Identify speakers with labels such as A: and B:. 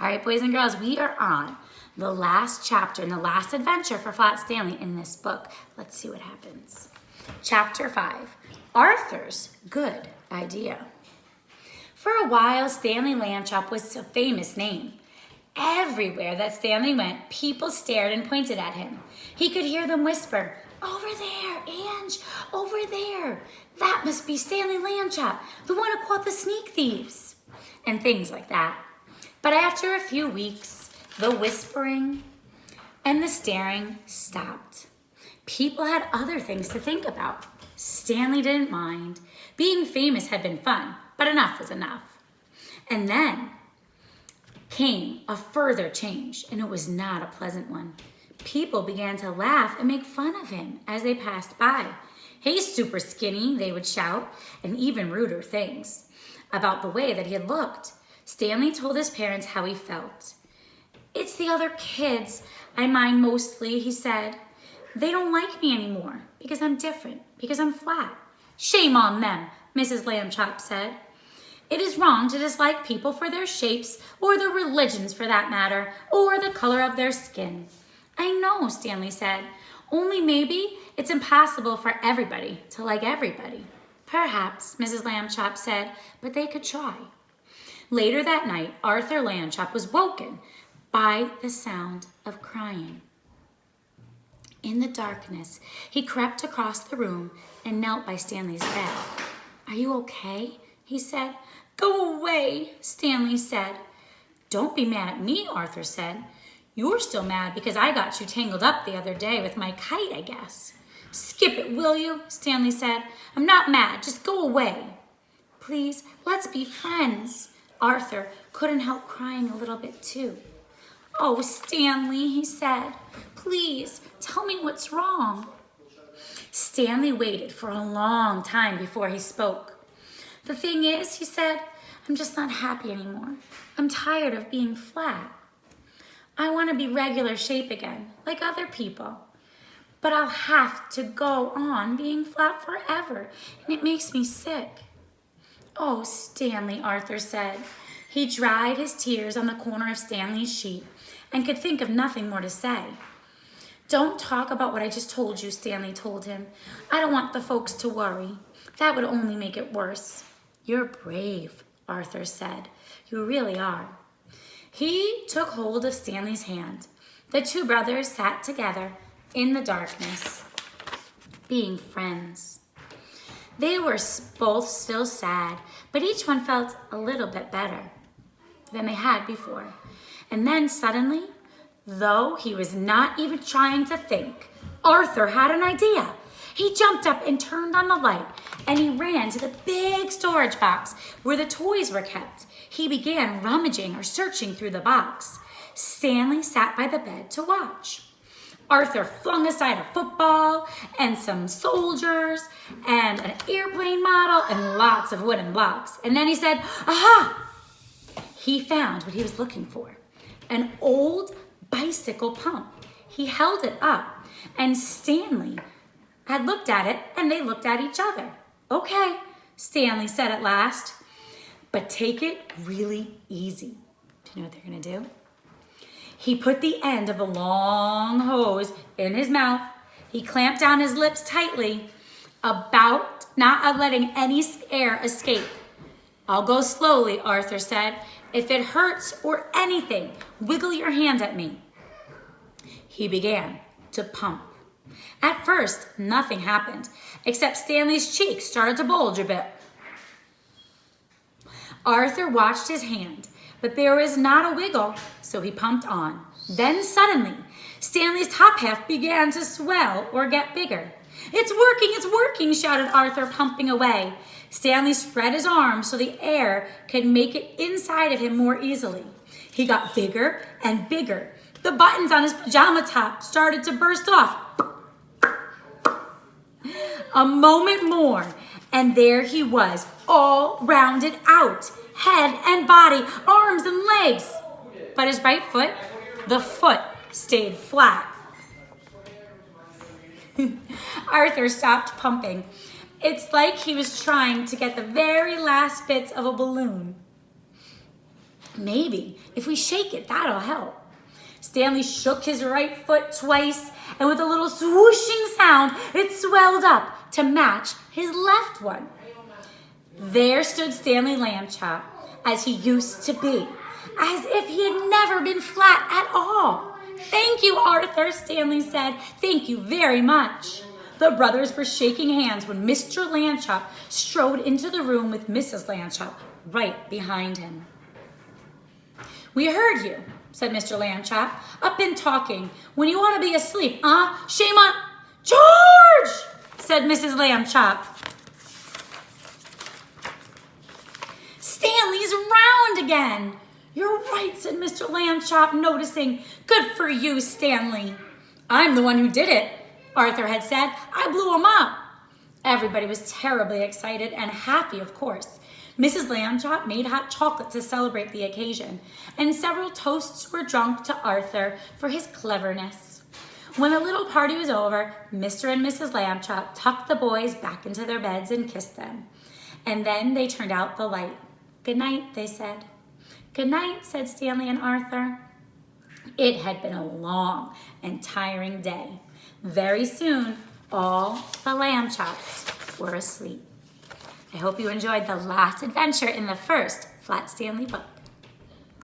A: All right, boys and girls, we are on the last chapter and the last adventure for Flat Stanley in this book. Let's see what happens. Chapter 5, Arthur's Good Idea. For a while, Stanley Lamb was a famous name. Everywhere that Stanley went, people stared and pointed at him. He could hear them whisper, "Over there, Ange, over there. That must be Stanley Lamb, the one who caught the sneak thieves," and things like that. But after a few weeks, the whispering and the staring stopped. People had other things to think about. Stanley didn't mind. Being famous had been fun, but enough was enough. And then came a further change, and it was not a pleasant one. People began to laugh and make fun of him as they passed by. "Hey, super skinny," they would shout, and even ruder things about the way that he had looked. Stanley told his parents how he felt. "It's the other kids I mind mostly," he said. "They don't like me anymore because I'm different, because I'm flat." "Shame on them," Mrs. Lambchop said. "It is wrong to dislike people for their shapes, or their religions for that matter, or the color of their skin." "I know," Stanley said. "Only maybe it's impossible for everybody to like everybody." "Perhaps," Mrs. Lambchop said, "but they could try." Later that night, Arthur Lambchop was woken by the sound of crying. In the darkness, he crept across the room and knelt by Stanley's bed. "Are you okay?" he said. "Go away," Stanley said. "Don't be mad at me," Arthur said. "You're still mad because I got you tangled up the other day with my kite, I guess." "Skip it, will you?" Stanley said. "I'm not mad. Just go away." "Please, let's be friends." Arthur couldn't help crying a little bit too. "Oh, Stanley," he said, "please tell me what's wrong." Stanley waited for a long time before he spoke. "The thing is," he said, "I'm just not happy anymore. I'm tired of being flat. I want to be regular shape again, like other people. But I'll have to go on being flat forever, and it makes me sick." "Oh, Stanley," Arthur said. He dried his tears on the corner of Stanley's sheet and could think of nothing more to say. "Don't talk about what I just told you," Stanley told him. "I don't want the folks to worry. That would only make it worse." "You're brave," Arthur said. "You really are." He took hold of Stanley's hand. The two brothers sat together in the darkness, being friends. They were both still sad, but each one felt a little bit better than they had before. And then suddenly, though he was not even trying to think, Arthur had an idea. He jumped up and turned on the light, and he ran to the big storage box where the toys were kept. He began rummaging or searching through the box. Stanley sat by the bed to watch. Arthur flung aside a football and some soldiers and an airplane model and lots of wooden blocks. And then he said, "Aha!" He found what he was looking for, an old bicycle pump. He held it up, and Stanley had looked at it, and they looked at each other. "Okay," Stanley said at last, "but take it really easy." Do you know what they're going to do? He put the end of a long hose in his mouth. He clamped down his lips tightly, about not letting any air escape. "I'll go slowly," Arthur said. "If it hurts or anything, wiggle your hand at me." He began to pump. At first, nothing happened, except Stanley's cheeks started to bulge a bit. Arthur watched his hand, but there was not a wiggle, so he pumped on. Then suddenly, Stanley's top half began to swell or get bigger. It's working, shouted Arthur, pumping away. Stanley spread his arms so the air could make it inside of him more easily. He got bigger and bigger. The buttons on his pajama top started to burst off. A moment more, and there he was, all rounded out, head and body, arms and legs. But his right foot, the foot stayed flat. Arthur stopped pumping. It's like he was trying to get the very last bits of a balloon. Maybe if we shake it, that'll help. Stanley shook his right foot twice, and with a little swooshing sound, it swelled up to match his left one. There stood Stanley Lambchop, as he used to be, as if he had never been flat at all. "Thank you, Arthur," Stanley said. "Thank you very much." The brothers were shaking hands when Mr. Lambchop strode into the room with Mrs. Lambchop right behind him. "We heard you," said Mr. Lambchop. "Up and talking when you ought to be asleep, huh? Shame on—" "George!" said Mrs. Lambchop. "Stanley's round again." "You're right," said Mr. Lambchop, noticing. "Good for you, Stanley." "I'm the one who did it," Arthur had said. "I blew him up." Everybody was terribly excited and happy, of course. Mrs. Lambchop made hot chocolate to celebrate the occasion, and several toasts were drunk to Arthur for his cleverness. When the little party was over, Mr. and Mrs. Lambchop tucked the boys back into their beds and kissed them. And then they turned out the light. "Good night," they said. "Good night," said Stanley and Arthur. It had been a long and tiring day. Very soon, all the Lambchops were asleep. I hope you enjoyed the last adventure in the first Flat Stanley book.